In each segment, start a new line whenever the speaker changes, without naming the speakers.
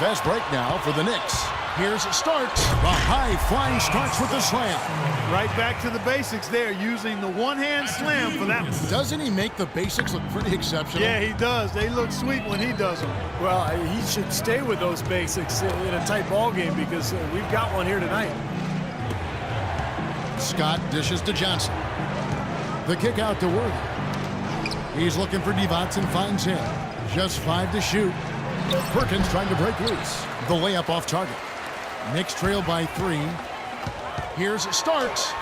fast break now for the Knicks. Here's Starks. The high-flying Starks with the slam.
Right back to the basics there, using the one-hand slam for that one.
Doesn't he make the basics look pretty exceptional?
Yeah, he does. They look sweet when he does them.
Well, he should stay with those basics in a tight ball game because we've got one here tonight.
Scott dishes to Johnson. The kick out to Worthy. He's looking for Divac and finds him. Just 5 to shoot. Perkins trying to break loose. The layup off target. Knicks trail by 3. Here's Starks.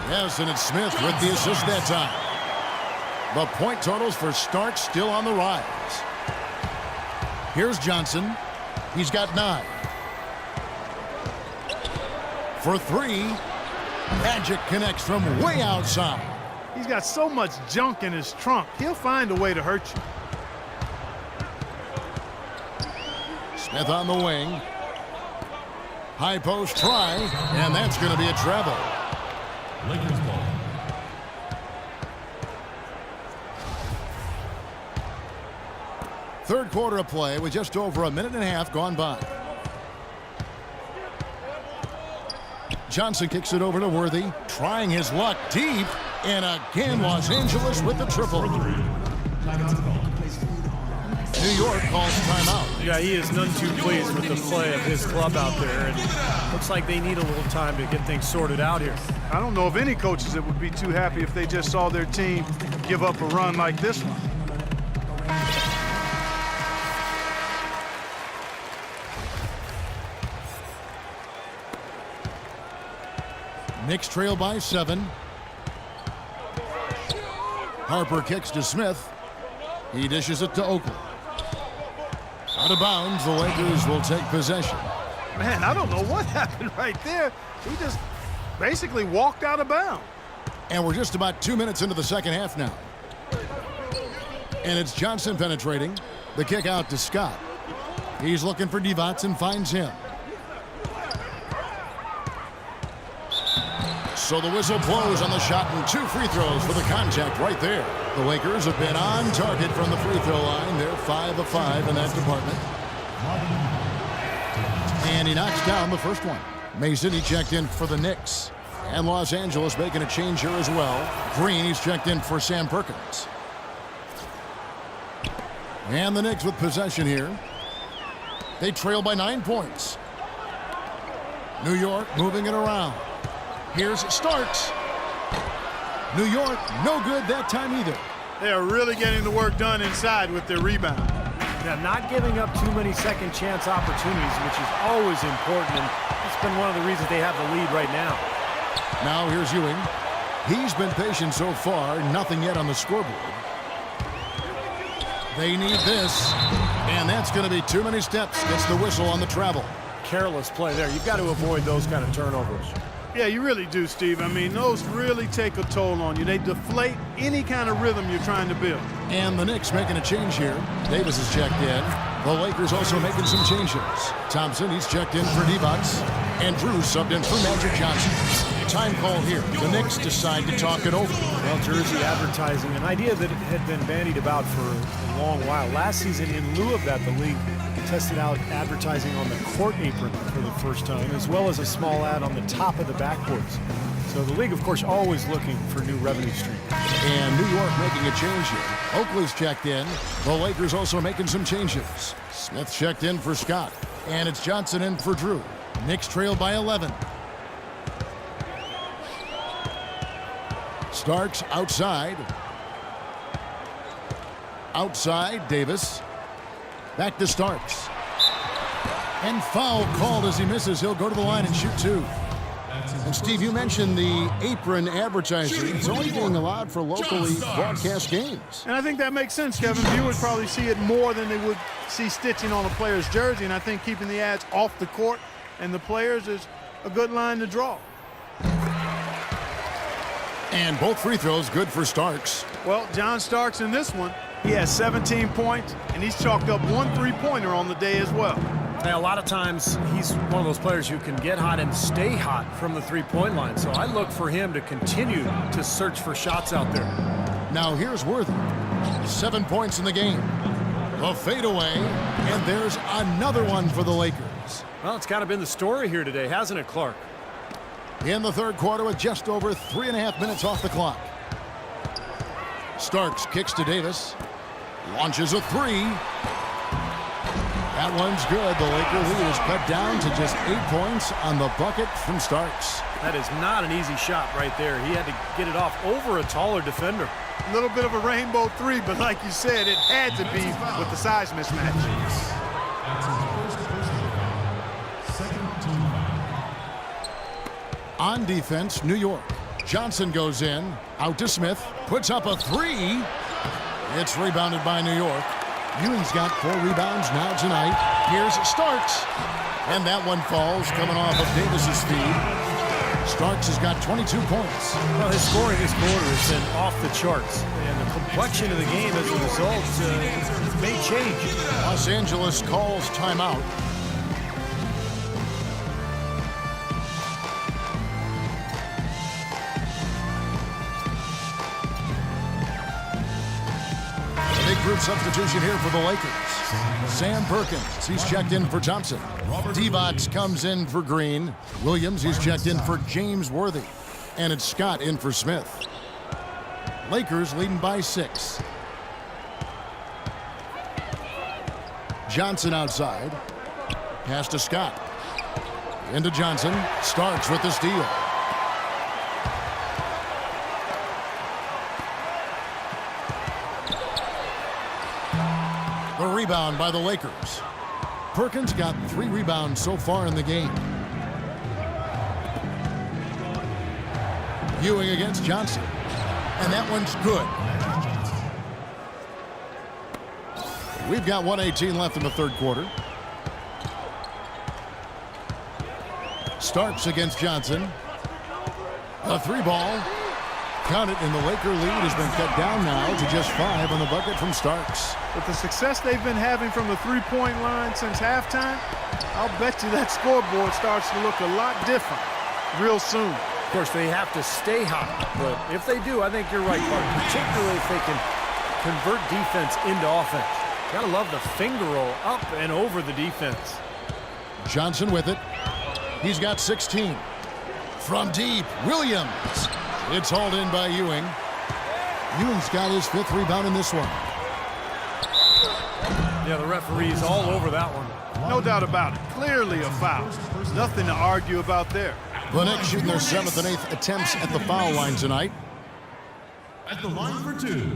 Yes, and it's Smith with the assist that time. The point totals for Starks still on the rise. Here's Johnson. He's got 9. For 3. Magic connects from way outside.
He's got so much junk in his trunk. He'll find a way to hurt you.
Smith on the wing. High post try, and that's going to be a travel.
Lakers ball.
Third quarter of play with just over a minute and a half gone by. Johnson kicks it over to Worthy, trying his luck deep, and again Los Angeles with the triple. New York calls timeout.
Yeah, he is none too pleased with the play of his club out there, and looks like they need a little time to get things sorted out here.
I don't know of any coaches that would be too happy if they just saw their team give up a run like this one.
Knicks trail by 7. Harper kicks to Smith. He dishes it to Oakley. Out of bounds, the Lakers will take possession.
Man, I don't know what happened right there. He just basically walked out of bounds.
And we're just about 2 minutes into the second half now. And it's Johnson penetrating. The kick out to Scott. He's looking for Divac and finds him. So the whistle blows on the shot and 2 free throws for the contact right there. The Lakers have been on target from the free throw line. They're 5 of 5 in that department. And he knocks down the first one. Mason, he checked in for the Knicks. And Los Angeles making a change here as well. Green, he's checked in for Sam Perkins. And the Knicks with possession here. They trail by 9 points. New York moving it around. Here's Starks. New York, no good that time either.
They are really getting the work done inside with their rebound.
Yeah, not giving up too many second chance opportunities, which is always important, and it's been one of the reasons they have the lead right now.
Now here's Ewing. He's been patient so far, nothing yet on the scoreboard. They need this, and that's going to be too many steps. Gets the whistle on the travel.
Careless play there. You've got to avoid those kind of turnovers.
Yeah, you really do, Steve. I mean, those really take a toll on you. They deflate any kind of rhythm you're trying to build.
And the Knicks making a change here. Davis is checked in. The Lakers also making some changes. Thompson, he's checked in for Divac. And Drew subbed in for Magic Johnson. Time call here. The Knicks decide to talk it over.
Well, jersey advertising, an idea that had been bandied about for a long while. Last season, in lieu of that, the league tested out advertising on the court apron for the first time, as well as a small ad on the top of the backboards. So the league, of course, always looking for new revenue streams.
And New York making a change here. Oakley's checked in. The Lakers also making some changes. Smith checked in for Scott. And it's Johnson in for Drew. Knicks trail by 11. Starks outside. Outside, Davis. Back to Starks. And foul called as he misses. He'll go to the line and shoot 2. And Steve, you mentioned the apron advertising. It's only being allowed for locally broadcast games.
And I think that makes sense, Kevin. Viewers probably see it more than they would see stitching on a player's jersey. And I think keeping the ads off the court and the players is a good line to draw.
And both free throws good for Starks.
Well, John Starks in this one, he has 17 points, and he's chalked up 1 3-pointer on the day as well.
Now, a lot of times, he's one of those players who can get hot and stay hot from the three-point line. So I look for him to continue to search for shots out there.
Now here's Worthy. 7 points in the game. The fadeaway. And there's another one for the Lakers.
Well, it's kind of been the story here today, hasn't it, Clark?
In the third quarter with just over 3.5 minutes off the clock. Starks kicks to Davis. Launches a three. That one's good. The Laker lead is cut down to just 8 points on the bucket from Starks.
That is not an easy shot right there. He had to get it off over a taller defender.
A little bit of a rainbow three, but like you said, it had to be with the size mismatch.
That's his first personal foul. Second team foul.
On defense, New York. Johnson goes in. Out to Smith. Puts up a three. It's rebounded by New York. Ewing's got 4 rebounds now tonight. Here's Starks. And that one falls coming off of Davis's feed. Starks has got 22 points.
Well, his scoring this quarter has been off the charts. And the complexion of the game as a result may change.
Los Angeles calls timeout. Big group substitution here for the Lakers. Sam Perkins, he's checked in for Thompson. Divac comes in for Green. Williams, he's checked in for James Worthy. And it's Scott in for Smith. Lakers leading by 6. Johnson outside. Pass to Scott. Into Johnson. Starks with the steal. The rebound by the Lakers. Perkins got 3 rebounds so far in the game. Ewing against Johnson. And that one's good. We've got 1:18 left in the third quarter. Starks against Johnson. A 3-ball. Count it, and the Laker lead has been cut down now to just 5 on the bucket from Starks.
With the success they've been having from the three-point line since halftime, I'll bet you that scoreboard starts to look a lot different real soon.
Of course, they have to stay hot. But if they do, I think you're right, Clark. Particularly if they can convert defense into offense. Gotta love the finger roll up and over the defense.
Johnson with it. He's got 16. From deep, Williams. It's hauled in by Ewing. Ewing's got his 5th rebound in this one.
Yeah, the referee's all over that one.
No doubt about it. Clearly a foul. Nothing to argue about there.
The Knicks shooting their 7th and 8th attempts at the foul line tonight.
At the line for 2.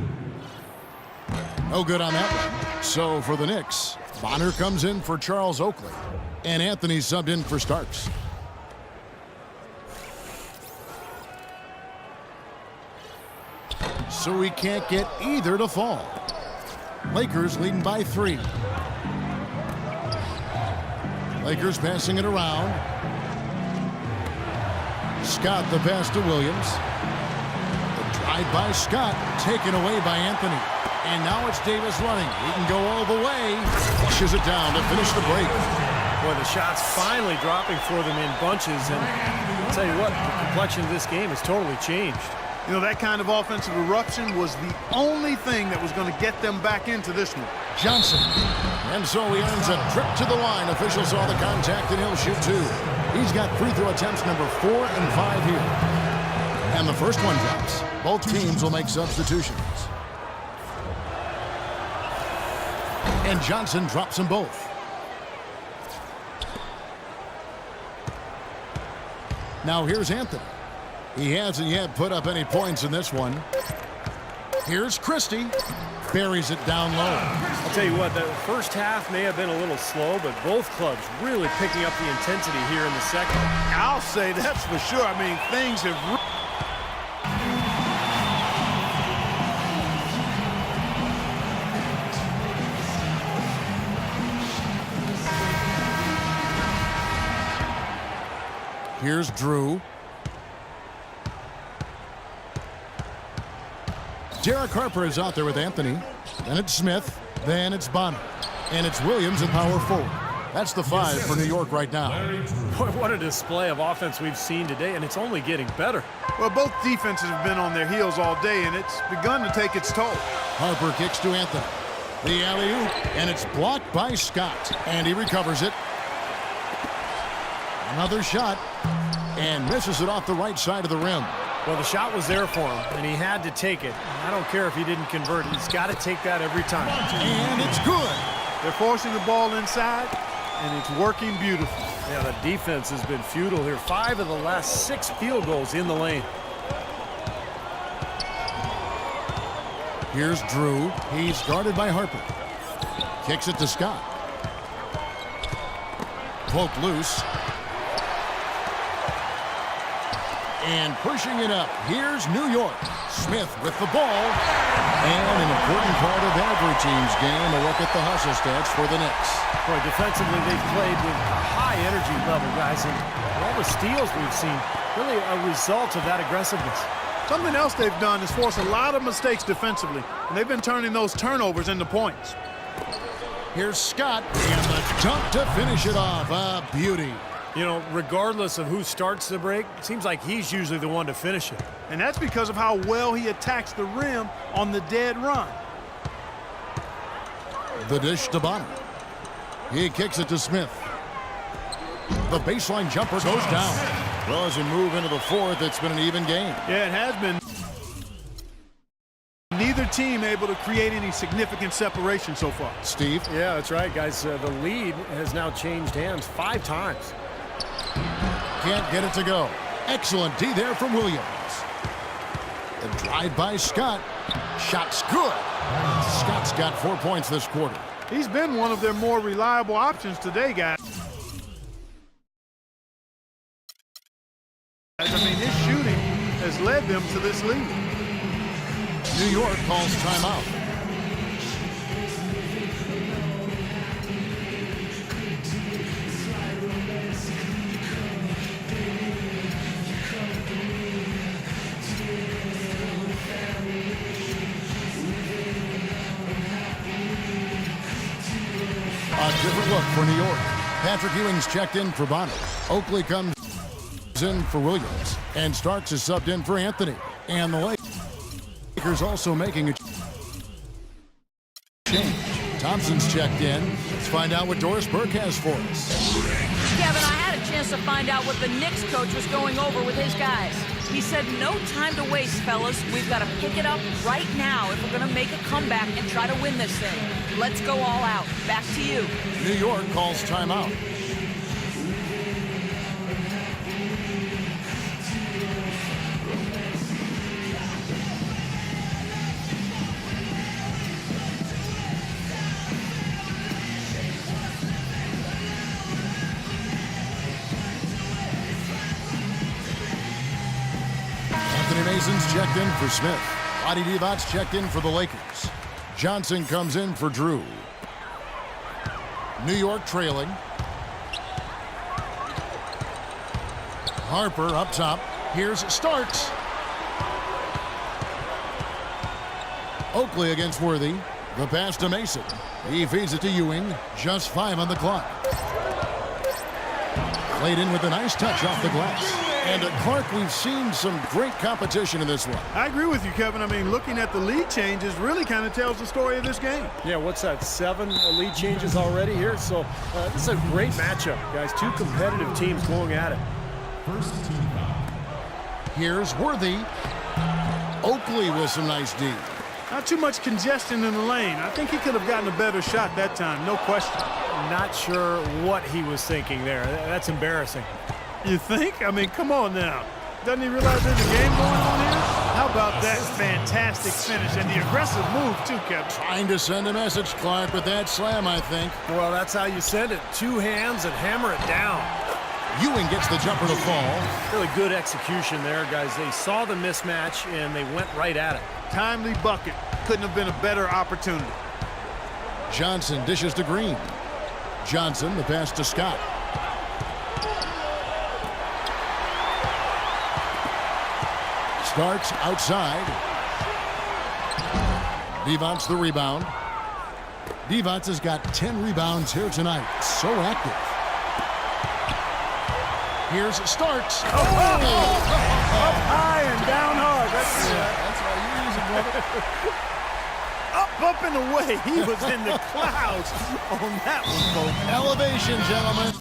No good on that one. So for the Knicks, Bonner comes in for Charles Oakley. And Anthony subbed in for Starks. So we can't get either to fall. Lakers leading by 3. Lakers passing it around. Scott the pass to Williams. The drive by Scott taken away by Anthony. And now it's Davis running. He can go all the way. Flushes it down to finish the break.
Boy, the shots finally dropping for them in bunches. And I'll tell you what, the complexion of this game has totally changed.
You know, that kind of offensive eruption was the only thing that was going to get them back into this one.
Johnson. And so he earns a trip to the line. Officials saw the contact and he'll shoot 2. He's got free throw attempts number 4 and 5 here. And the first one drops. Both teams will make substitutions. And Johnson drops them both. Now here's Anthony. He hasn't yet put up any points in this one. Here's Christie. Buries it down low.
I'll tell you what, the first half may have been a little slow, but both clubs really picking up the intensity here in the second.
I'll say that's for sure. I mean, things have...
Here's Drew. Derek Harper is out there with Anthony. Then it's Smith. Then it's Bonner. And it's Williams at power forward. That's the 5 for New York right now.
Boy, what a display of offense we've seen today, and it's only getting better.
Well, both defenses have been on their heels all day, and it's begun to take its toll.
Harper kicks to Anthony. The alley-oop, and it's blocked by Scott. And he recovers it. Another shot, and misses it off the right side of the rim.
Well, the shot was there for him, and he had to take it. I don't care if he didn't convert. He's got to take that every time.
And it's good.
They're forcing the ball inside, and it's working beautifully.
Yeah, the defense has been futile here. 5 of the last 6 field goals in the lane.
Here's Drew. He's guarded by Harper. Kicks it to Scott. Poked loose. And pushing it up. Here's New York. Smith with the ball. And an important part of every team's game, a look at the hustle stats for the Knicks.
Boy, defensively, they've played with a high energy level, guys. And all the steals we've seen, really a result of that aggressiveness.
Something else they've done is force a lot of mistakes defensively, and they've been turning those turnovers into points.
Here's Scott, and the dunk to finish it off. A beauty.
You know, regardless of who starts the break, it seems like he's usually the one to finish it.
And that's because of how well he attacks the rim on the dead run.
The dish to Bonner. He kicks it to Smith. The baseline jumper goes down. Well, as we move into the fourth, it's been an even game.
Yeah, it has been. Neither team able to create any significant separation so far.
Steve?
Yeah, that's right, guys. The lead has now changed hands 5 times.
Can't get it to go. Excellent D there from Williams. The drive by Scott. Shot's good. Scott's got 4 points this quarter.
He's been one of their more reliable options today, guys. I mean, his shooting has led them to this lead.
New York calls timeout. A different look for New York. Patrick Ewing's checked in for Bonner. Oakley comes in for Williams. And Starks is subbed in for Anthony. And the Lakers also making a change. Thompson's checked in. Let's find out what Doris Burke has for us.
Kevin, I had a chance to find out what the Knicks coach was going over with his guys. He said, no time to waste, fellas. We've got to pick it up right now if we're going to make a comeback and try to win this thing. Let's go all out. Back to you.
New York calls timeout. Mason's checked in for Smith. Vlade Divac's checked in for the Lakers. Johnson comes in for Drew. New York trailing. Harper up top. Here's Starks. Oakley against Worthy. The pass to Mason. He feeds it to Ewing. Just 5 on the clock. Played in with a nice touch off the glass. And at Clark, we've seen some great competition in this one.
I agree with you, Kevin. I mean, looking at the lead changes really kind of tells the story of this game.
Yeah, what's that, 7 lead changes already here? So this is a great matchup, guys. 2 competitive teams going at it.
First team foul.
Here's Worthy. Oakley with some nice D.
Not too much congestion in the lane. I think he could have gotten a better shot that time, no question.
Not sure what he was thinking there. That's embarrassing.
You think? I mean, come on now. Doesn't he realize there's a game going on here? How about that fantastic finish and the aggressive move, too, Kevin?
Trying to send a message, Clark, with that slam, I think.
Well, that's how you send it. 2 hands and hammer it down.
Ewing gets the jumper to fall.
Really good execution there, guys. They saw the mismatch, and they went right at it.
Timely bucket. Couldn't have been a better opportunity.
Johnson dishes to Green. Johnson, the pass to Scott. Starks outside. Divac the rebound. Divac has got 10 rebounds here tonight. So active. Here's Starks.
Up high and down hard. That's
why you use it, brother.
Up bumping away. He was in the clouds on that one, folks.
Elevation, gentlemen.